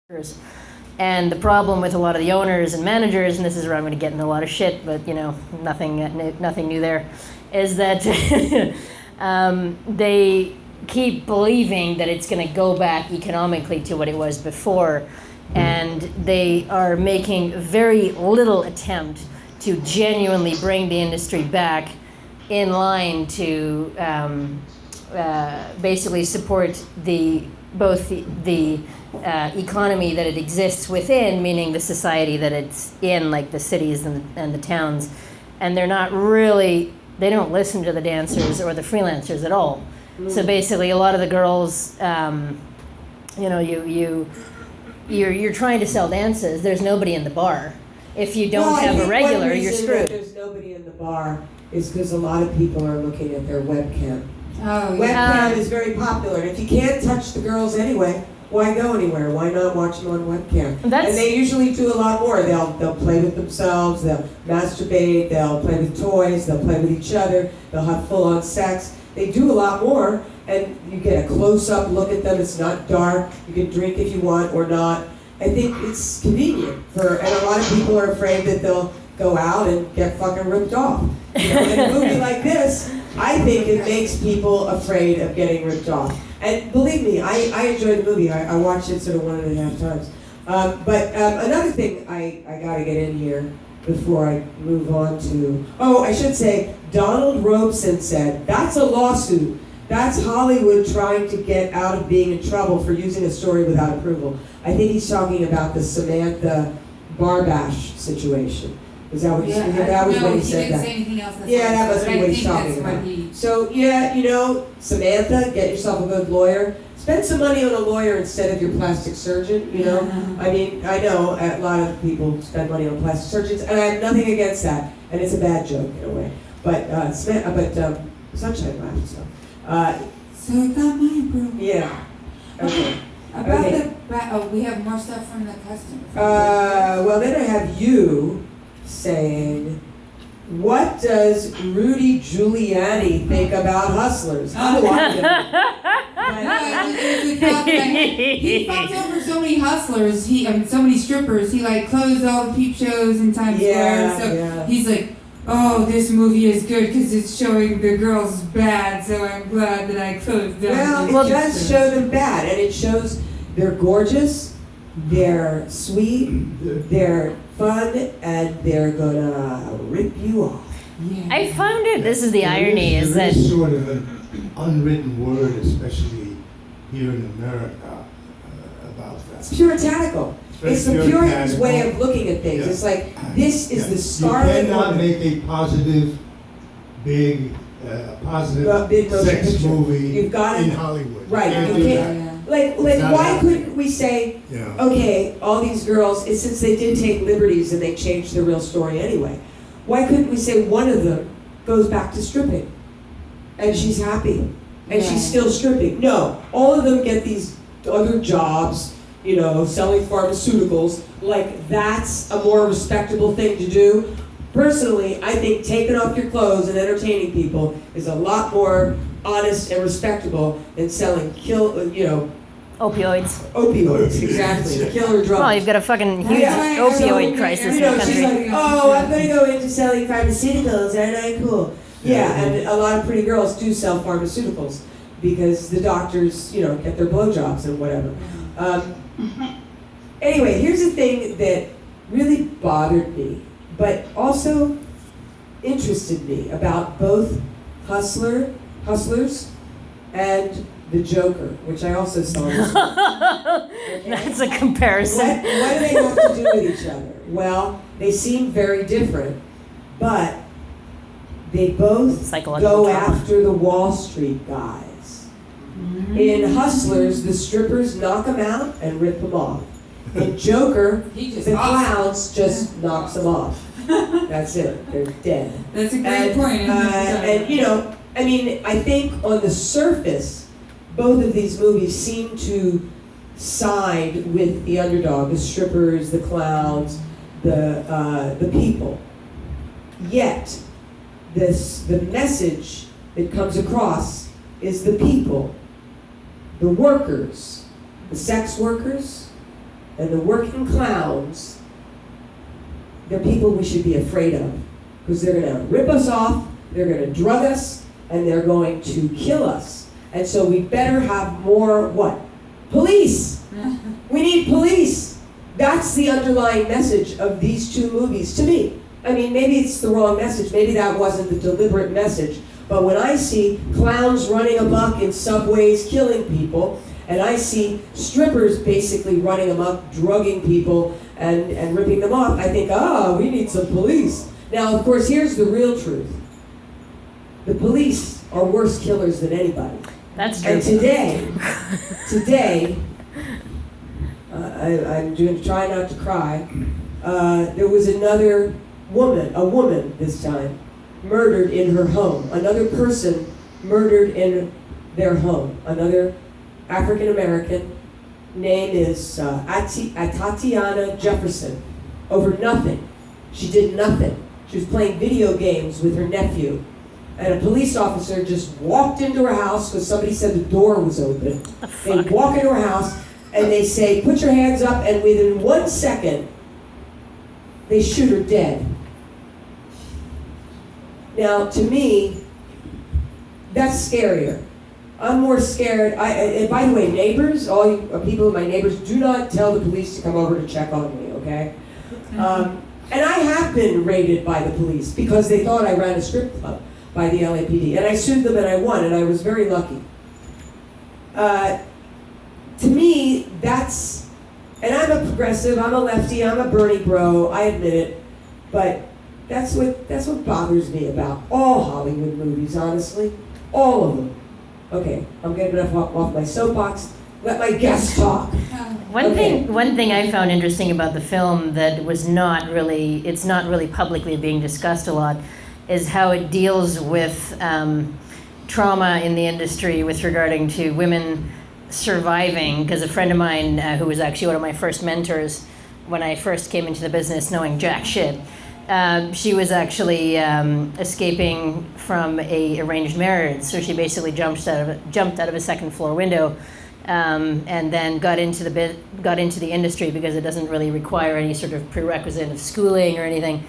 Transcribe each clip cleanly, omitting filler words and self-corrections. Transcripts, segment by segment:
And the problem with a lot of the owners and managers, and this is where I'm going to get into a lot of shit, but nothing new there, is that they keep believing that it's going to go back economically to what it was before, and they are making very little attempt to genuinely bring the industry back in line to basically support both the economy that it exists within, meaning the society that it's in, like the cities and the towns. And they don't listen to the dancers or the freelancers at all. So basically, a lot of the girls, you're trying to sell dances. There's nobody in the bar. If you don't have a regular, you're screwed. There's nobody in the bar is because a lot of people are looking at their webcam. Oh, Webcam is very popular. And if you can't touch the girls anyway, why go anywhere? Why not watch them on webcam? And they usually do a lot more. They'll play with themselves, they'll masturbate, they'll play with toys, they'll play with each other, they'll have full-on sex. They do a lot more, and you get a close-up look at them. It's not dark. You can drink if you want or not. I think it's convenient and a lot of people are afraid that they'll go out and get fucking ripped off. In a movie like this, I think it makes people afraid of getting ripped off. And believe me, I enjoyed the movie. I watched it sort of 1.5 times. But another thing I got to get in here before I move on to... Oh, I should say, Donald Robeson said, that's a lawsuit. That's Hollywood trying to get out of being in trouble for using a story without approval. I think he's talking about the Samantha Barbash situation. Is that what he said? That was when he said that. Say anything else. That must be what he's talking about. So, Samantha, get yourself a good lawyer. Spend some money on a lawyer instead of your plastic surgeon, I mean, I know a lot of people spend money on plastic surgeons, and I have nothing against that. And it's a bad joke in a way. But Sunshine laughed, so. So it got my approval. Yeah. Okay. We have more stuff from the customer. Well, then I have you saying, what does Rudy Giuliani think about hustlers? He fucked over so many hustlers. So many strippers. He closed all the peep shows in Times Square. So he's like, oh, this movie is good because it's showing the girls bad. So I'm glad that I closed down. Well, it does show them bad, and it shows they're gorgeous, they're sweet, they're fun, and they're gonna rip you off. Yeah. I found it. This is the irony. There is sort of an unwritten word, especially here in America, about that. It's puritanical. It's the Puritans' way of looking at things. Yeah. It's like, this is the scarlet You cannot woman. make a positive, big sex movie in Hollywood. Right. You can't. Why couldn't we say, okay, all these girls, since they did take liberties and they changed the real story anyway, why couldn't we say one of them goes back to stripping? And she's happy. And she's still stripping. No, all of them get these other jobs, selling pharmaceuticals. That's a more respectable thing to do. Personally, I think taking off your clothes and entertaining people is a lot more honest and respectable than selling Opioids. Opioids, exactly. Killer drugs. Well, you've got a fucking huge opioid crisis in the country. She's like, I'm going to go into selling pharmaceuticals, aren't I cool? Yeah, and a lot of pretty girls do sell pharmaceuticals because the doctors, get their blowjobs and whatever. Anyway, here's the thing that really bothered me, but also interested me about both Hustlers and the Joker, which I also saw. Okay. That's a comparison. What do they have to do with each other? Well, they seem very different, but they both go after the Wall Street guys. Mm-hmm. In Hustlers, the strippers knock them out and rip them off. In Joker, the clowns just knocks them off. That's it. They're dead. That's a great point. I think on the surface, both of these movies seem to side with the underdog, the strippers, the clowns, the people. Yet, the message that comes across is the people, the workers, the sex workers, And the working clowns, they're people we should be afraid of, because they're going to rip us off, they're going to drug us, and they're going to kill us. And so we better have more, what? Police! We need police! That's the underlying message of these two movies to me. I mean, maybe it's the wrong message, maybe that wasn't the deliberate message, but when I see clowns running amok in subways, killing people, and I see strippers basically running amok, drugging people, and ripping them off, I think, we need some police. Now, of course, here's the real truth. The police are worse killers than anybody. That's true. And today, I'm doing try not to cry. There was another woman, a woman this time, murdered in her home. Another person murdered in their home. Another African American. Name is Tatiana Jefferson. Over nothing. She did nothing. She was playing video games with her nephew. And a police officer just walked into her house because somebody said the door was open. They walk into her house and they say, put your hands up, and within 1 second, they shoot her dead. Now, to me, that's scarier. I'm more scared. And by the way, neighbors, all you people, my neighbors, do not tell the police to come over to check on me, okay? And I have been raided by the police because they thought I ran a strip club by the LAPD. And I sued them and I won, and I was very lucky. To me, that's, and I'm a progressive, I'm a lefty, I'm a Bernie bro, I admit it, but that's what bothers me about all Hollywood movies, honestly. All of them. Okay, I'm getting enough off my soapbox. Let my guests talk. One thing I found interesting about the film that was not really publicly being discussed a lot, is how it deals with trauma in the industry with regarding to women surviving. Because a friend of mine, who was actually one of my first mentors when I first came into the business, knowing jack shit, she was actually escaping from a arranged marriage. So she basically jumped out of a second floor window, and then got into the industry because it doesn't really require any sort of prerequisite of schooling or anything.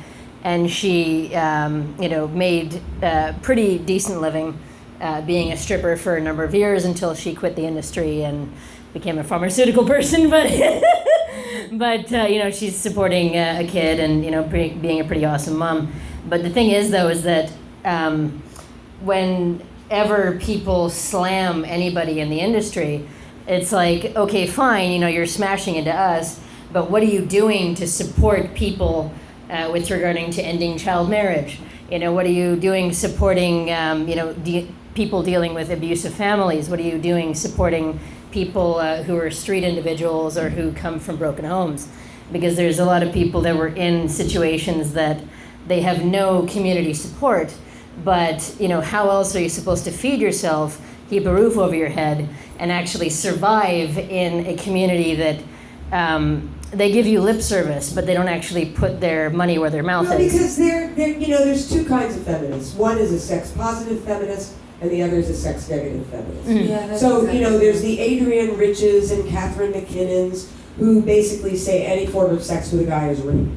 And she, made a pretty decent living being a stripper for a number of years until she quit the industry and became a pharmaceutical person. But she's supporting a kid and being a pretty awesome mom. But the thing is, though, is that whenever people slam anybody in the industry, it's like, okay, fine, you're smashing into us, but what are you doing to support people with regarding to ending child marriage? What are you doing supporting, people dealing with abusive families? What are you doing supporting people who are street individuals or who come from broken homes? Because there's a lot of people that were in situations that they have no community support, but how else are you supposed to feed yourself, keep a roof over your head, and actually survive in a community that they give you lip service, but they don't actually put their money where their mouth is? Because there's two kinds of feminists. One is a sex-positive feminist, and the other is a sex-negative feminist. Mm-hmm. Yeah, So, there's the Adrienne Riches and Catherine McKinnons who basically say any form of sex with a guy is rape.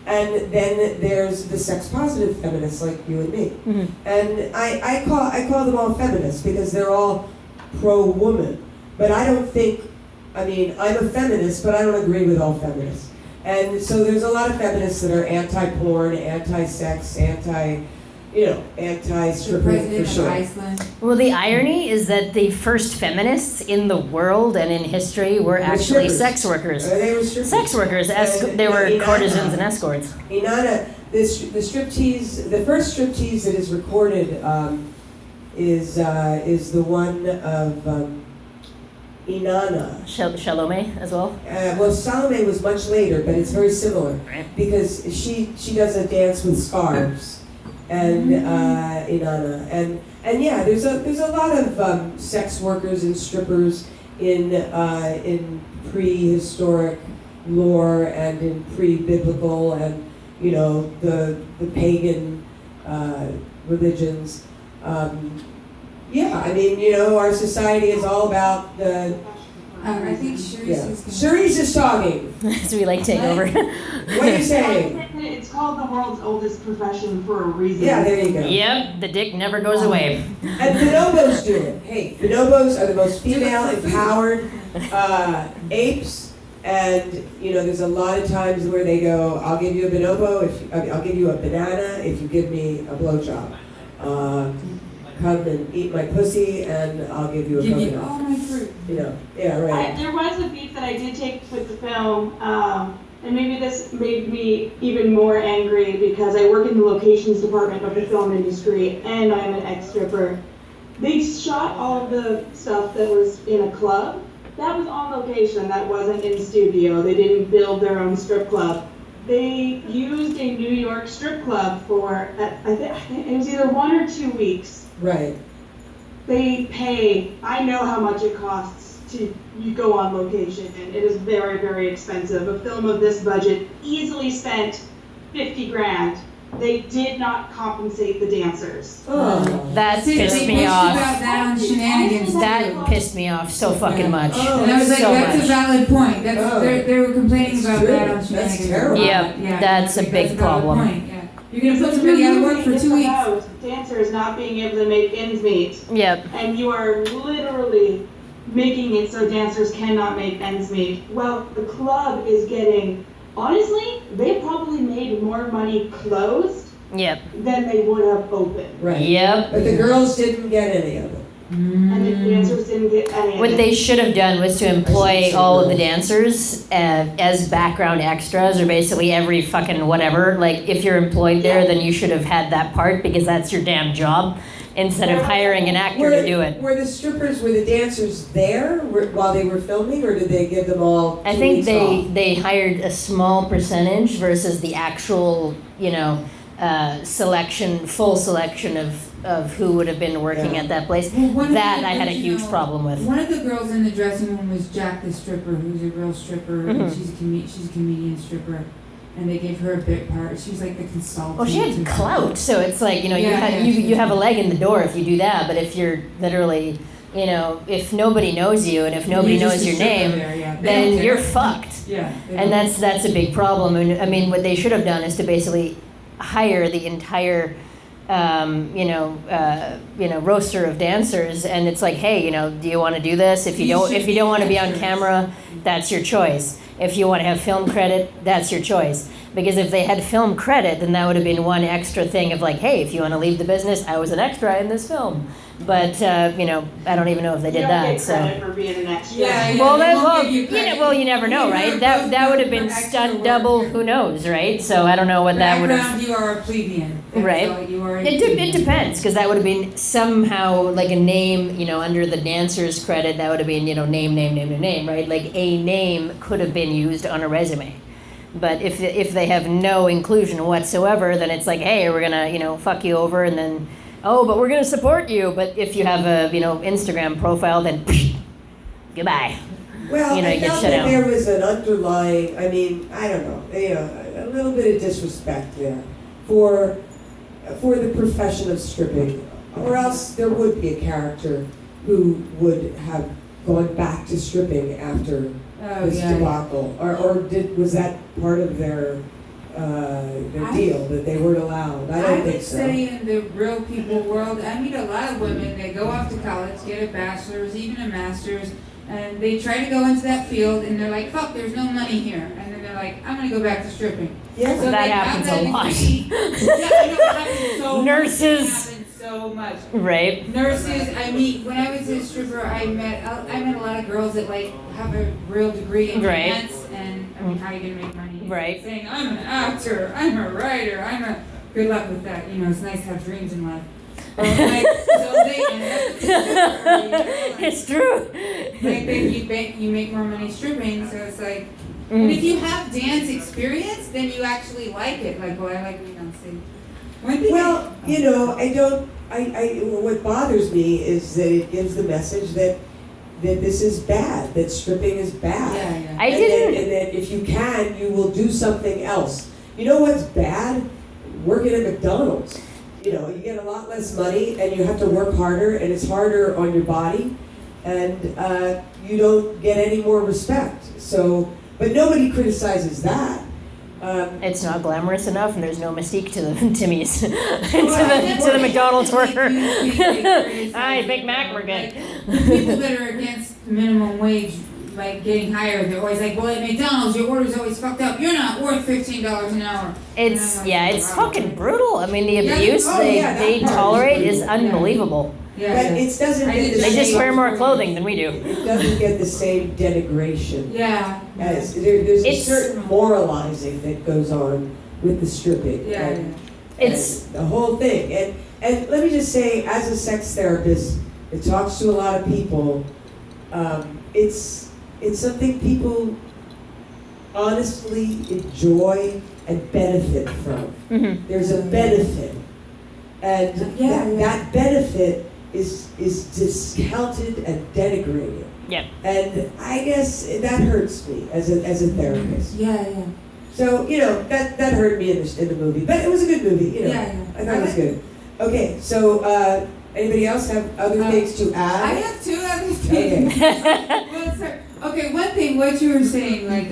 And then there's the sex-positive feminists like you and me. Mm-hmm. And I call them all feminists because they're all pro-woman. But I don't think, I'm a feminist, but I don't agree with all feminists. And so there's a lot of feminists that are anti-porn, anti-sex, anti-stripping for sure. Iceland. Well, the irony is that the first feminists in the world and in history were actually sex workers. They were strippers. Sex workers. They were courtesans and escorts. Inanna, the striptease, the first striptease that is recorded is the one of Inanna. Salome as well? Well, Salome was much later, but it's very similar because she does a dance with scarves. And Inanna, and yeah, there's a lot of sex workers and strippers in prehistoric lore and in pre-biblical and the pagan religions. Our society is all about I think Sharice is Sharice is talking. So we like take over. What are you saying? It's called the world's oldest profession for a reason. Yeah, there you go. Yep, the dick never goes away. And bonobos do it. Hey, bonobos are the most female empowered apes, and there's a lot of times where they go, "I'll give you a bonobo I'll give you a banana if you give me a blowjob. Come and eat my pussy, and I'll give you a coconut." all my fruit. Yeah, right. There was a beat that I did take with the film, and maybe this made me even more angry because I work in the locations department of the film industry, and I'm an ex-stripper. They shot all of the stuff that was in a club. That was on location. That wasn't in studio. They didn't build their own strip club. They used a New York strip club for, I think it was either 1 or 2 weeks. Right. They pay, I know how much it costs to go on location, and it is very, very expensive. A film of this budget easily spent 50 grand. They did not compensate the dancers. Oh. That See, pissed they me pushed off. about that on Shenanigans. That pissed me off so fucking much. Oh. And I was like, so that's much. a valid point. They were complaining That's about true. that on That's Shenanigans. terrible. Yep, that's a big valid problem. point, yeah. You're gonna put somebody out of work for 2 weeks. About dancers not being able to make ends meet, Yep. and you are literally making it so dancers cannot make ends meet. Well, the club is getting, honestly, they probably made more money closed Yep. than they would have opened. Right. Yep. But the girls didn't get any of it. And the dancers didn't get any of What it. they should have done was to employ all of the dancers as background extras, or basically every fucking whatever. Like, if you're employed there, then you should have had that part because that's your damn job, instead of hiring an actor to do it. Were the dancers there while they were filming, or did they give them all 2 I think weeks off? they hired a small percentage versus the actual, full selection of who would have been working at that place. Well, one of That the I had a huge original- problem with. One of the girls in the dressing room was Jack the stripper, who's a real stripper. And Mhm. she's a comedian stripper, and they gave her a bit part. She was like the consultant. Well, she had to- clout, so it's like, Yeah, you have a leg in the door if you do that, but if you're literally, if nobody knows you and if nobody You're just knows a your stripper name, there, yeah. They don't then care. you're fucked. Yeah. they And don't- that's a big problem. And I mean, what they should have done is to basically hire the entire, roster of dancers. And it's like, hey, do you want to do this? If you don't want to be on camera, that's your choice. If you want to have film credit, that's your choice. Because if they had film credit, then that would have been one extra thing of like, hey, if you want to leave the business, I was an extra in this film. But I don't even know if they You did don't that. get So. credit for being an extra. Yeah, Well, they then, won't give you credit. you never know, You right? never That both would have been for extra stunt work. double. Who knows, right? So I don't know what that would have. Background, you are a plebeian. That's Right. all you are. It depends, because that would have been somehow like a name, under the dancer's credit. That would have been, name, right? Like a name could have been used on a resume. But if they have no inclusion whatsoever, then it's like, hey, we're gonna, fuck you over, and then, oh, but we're gonna support you. But if you have a, Instagram profile, then goodbye. Well, you I get felt shut that down. there was an underlying, I don't know, a little bit of disrespect there for the profession of stripping, or else there would be a character who would have gone back to stripping after this debacle, was that part of their deal that they weren't allowed? I don't think would so. say in the real people world, I meet a lot of women, they go off to college, get a bachelor's, even a master's, and they try to go into that field, and they're like, fuck, there's no money here. And then they're like, I'm gonna go back to stripping. Yeah. So That they happens have a lot. degree. Yeah, I know, it happens so Nurses. much. It happens so much. Right. Nurses, when I was a stripper, I met a lot of girls that like have a real degree in Right. dance, and I mean, how are you gonna make money? Right. Saying, I'm an actor, I'm a writer, good luck with that. It's nice to have dreams in life. But like, so they end up It's true. like you make more money stripping, so it's like, and if you have dance experience, then you actually like it. Like, well, I like dancing. Well, what bothers me is that it gives the message that this is bad, that stripping is bad. Yeah. I didn't. And that if you can, you will do something else. You know what's bad? Working at McDonald's. You get a lot less money and you have to work harder and it's harder on your body. and you don't get any more respect. So, but nobody criticizes that. It's not glamorous enough, and there's no mystique to the Timmy's, to the McDonald's worker. Hi, Big Mac, we're good. Like, people that are against minimum wage, like getting hired, they're always like, well, at McDonald's, your order's always fucked up. You're not worth $15 an hour. It's like, it's fucking brutal. I mean, the Yeah, abuse that they part is tolerate is brutal. unbelievable. Yeah, But yeah. it doesn't I get did the They the just same, wear more clothing than we do. it doesn't get the same denigration. Yeah. As there's a It's- certain moralizing that goes on with the stripping. Yeah, and, It's and the whole thing. And let me just say, as a sex therapist that talks to a lot of people, it's something people honestly enjoy and benefit from. mhm. There's a benefit, and that benefit is discounted and denigrated. Yep. And I guess that hurts me as a therapist. Yeah, yeah. So, that hurt me in the movie. But it was a good movie, Yeah, I thought it was good. Okay, so anybody else have other things to I add? have two other things. Okay. Well, sorry. Okay, one thing, what you were saying, like,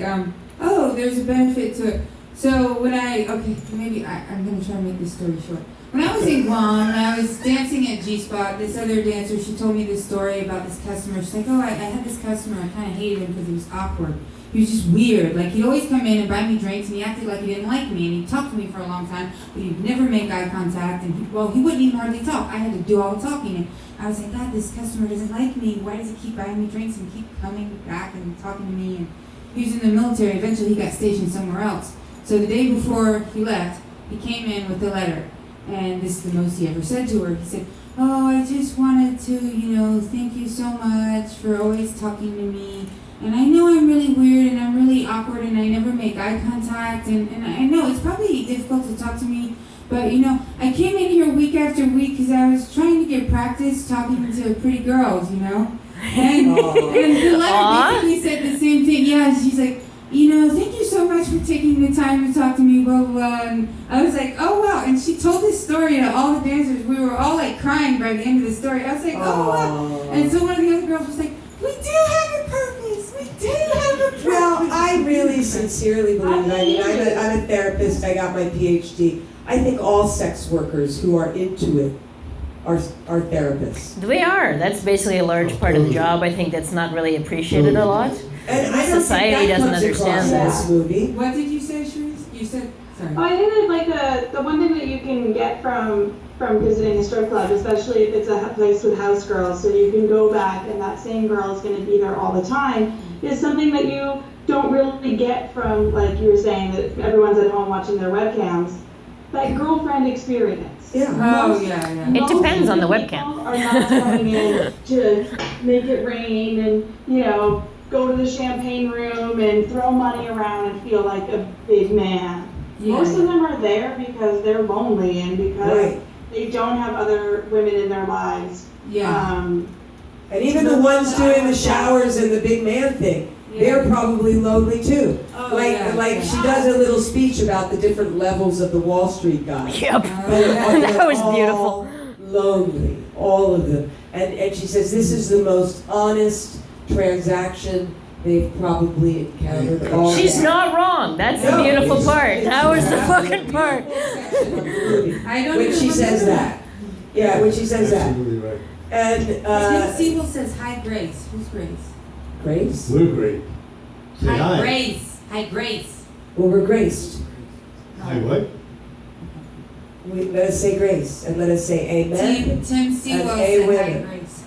oh, there's a benefit to it. So when I'm gonna try to make this story short. When I was in Guam and I was dancing at G-Spot, this other dancer, she told me this story about this customer. She's like, oh, I had this customer, I kind of hated him because he was awkward. He was just weird. Like, he'd always come in and buy me drinks, and he acted like he didn't like me, and he'd talk to me for a long time, but he'd never make eye contact, and he wouldn't even hardly talk. I had to do all the talking, and I was like, God, this customer doesn't like me. Why does he keep buying me drinks and keep coming back and talking to me? And he was in the military. Eventually, he got stationed somewhere else. So the day before he left, he came in with a letter, and this is the most he ever said to her. He said, oh, I just wanted to, thank you so much for always talking to me. And I know I'm really weird and I'm really awkward and I never make eye contact. And I know it's probably difficult to talk to me. But, I came in here week after week because I was trying to get practice talking to pretty girls, And the letter basically said the same thing. Yeah, she's like, thank you so much for taking the time to talk to me, blah, blah, blah. And I was like, oh, wow. And she told this story to all the dancers. We were all, like, crying by the end of the story. I was like, oh, wow. And so one of the other girls was like, we do have a purpose. We do have a purpose. Well, I really sincerely believe, I'm a therapist, I got my PhD. I think all sex workers who are into it are therapists. We are. That's basically a large part of the job. I think that's not really appreciated a lot. And I don't Society think that doesn't comes across understand in this movie. What did you say, Cherise? You said, sorry. Oh, I think that the one thing that you can get from visiting a strip club, especially if it's a place with house girls, so you can go back and that same girl is going to be there all the time, is something that you don't really get from, like you were saying, that everyone's at home watching their webcams. That girlfriend experience. Yeah. Oh, yeah. It depends on the Most webcam. people are not coming in to make it rain and, go to the champagne room and throw money around and feel like a big man. Yeah. Most of them are there because they're lonely and because Right. they don't have other women in their lives. Yeah. And even the ones doing the showers and the big man thing, they're probably lonely too. Oh, yeah. She does a little speech about the different levels of the Wall Street guys. Yep. That was beautiful. Lonely, all of them. And she says this is the most honest transaction they've probably encountered all She's day. not wrong. That's the No, beautiful it's- part. it's That was the absolutely fucking part. I don't When even she says remember that. Yeah, when she says that. Absolutely right. And, Siebel says, hi, Grace. Who's Grace? Grace? We're great. Say hi. Grace. Hi, Grace. Well, we're graced. Hi, what? Let us say grace, and let us say amen. Tim Siebel And said, hi, women. Grace.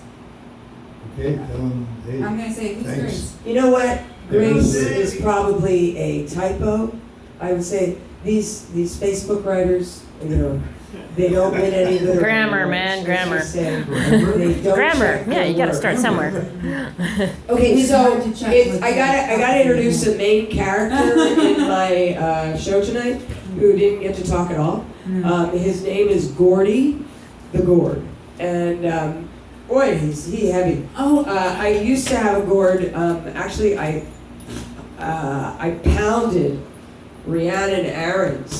Okay, tell them, hey. I'm going to say, who's Thanks. Grace? You know what? Grace Yeah. is probably a typo. I would say these Facebook writers, they don't win any literature Grammar, awards. man, Let's grammar. just say they don't Grammar. check Yeah, their you got to work. start somewhere. Okay, It's so hard to check with I gotta introduce a main character in my show tonight who didn't get to talk at all. His name is Gordy the Gourd, and boy, he heavy. I used to have a gourd. Actually, I pounded Rhiannon Aaron's